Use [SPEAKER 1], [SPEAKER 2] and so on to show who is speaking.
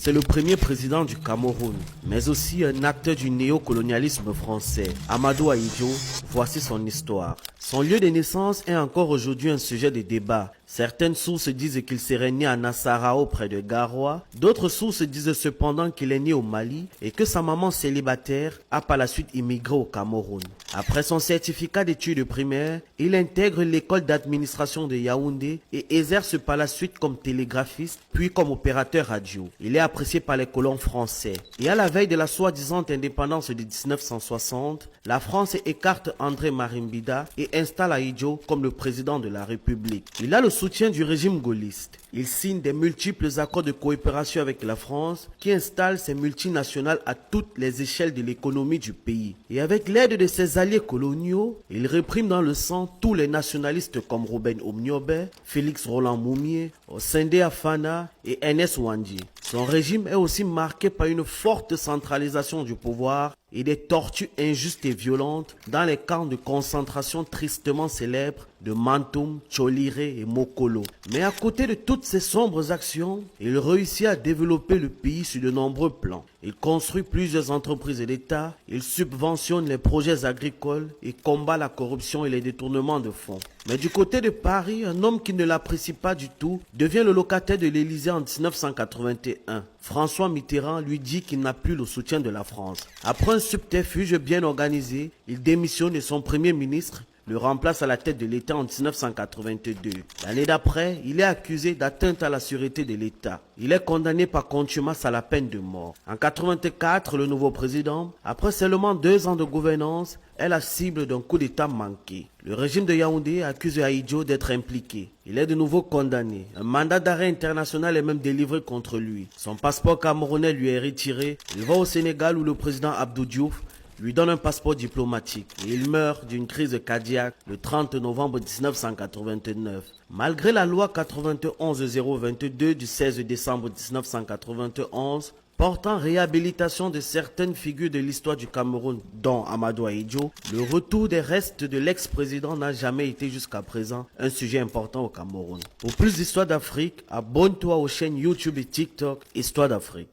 [SPEAKER 1] c'est le premier président du Cameroun, mais aussi un acteur du néocolonialisme français. Amadou Ahidjo, voici son histoire. Son lieu de naissance est encore aujourd'hui un sujet de débat. Certaines sources disent qu'il serait né à Nassarao près de Garoua. D'autres sources disent cependant qu'il est né au Mali et que sa maman célibataire a par la suite immigré au Cameroun. Après son certificat d'études primaires, il intègre l'école d'administration de Yaoundé et exerce par la suite comme télégraphiste puis comme opérateur radio. Il est apprécié par les colons français. Et à la veille de la soi-disant indépendance de 1960, la France écarte André Marimbida et installe Ahidjo comme le président de la République. Il a le soutien du régime gaulliste. Il signe des multiples accords de coopération avec la France qui installent ces multinationales à toutes les échelles de l'économie du pays. Et avec l'aide de ses alliés coloniaux, il réprime dans le sang tous les nationalistes comme Robben Omniobe, Félix Roland Moumié, Osende Afana et Ernest Ouandji. Son régime est aussi marqué par une forte centralisation du pouvoir et des tortures injustes et violentes dans les camps de concentration tristement célèbres de Mantoum, Tcholire et Mokolo. Mais à côté de toutes ces sombres actions, il réussit à développer le pays sur de nombreux plans. Il construit plusieurs entreprises d'État, il subventionne les projets agricoles et combat la corruption et les détournements de fonds. Mais du côté de Paris, un homme qui ne l'apprécie pas du tout devient le locataire de l'Élysée en 1981. François Mitterrand lui dit qu'il n'a plus le soutien de la France. Après un subterfuge bien organisé, il démissionne de son premier ministre, le remplace à la tête de l'État en 1982. L'année d'après, il est accusé d'atteinte à la sûreté de l'État. Il est condamné par contumace à la peine de mort. En 1984, le nouveau président, après seulement 2 ans de gouvernance, est la cible d'un coup d'État manqué. Le régime de Yaoundé accuse Ahidjo d'être impliqué. Il est de nouveau condamné. Un mandat d'arrêt international est même délivré contre lui. Son passeport camerounais lui est retiré. Il va au Sénégal où le président Abdou Diouf lui donne un passeport diplomatique et il meurt d'une crise cardiaque le 30 novembre 1989. Malgré la loi 91-022 du 16 décembre 1991 portant réhabilitation de certaines figures de l'histoire du Cameroun, dont Amadou Ahidjo, le retour des restes de l'ex-président n'a jamais été jusqu'à présent un sujet important au Cameroun. Pour plus d'histoire d'Afrique, abonne-toi aux chaînes YouTube et TikTok Histoire d'Afrique.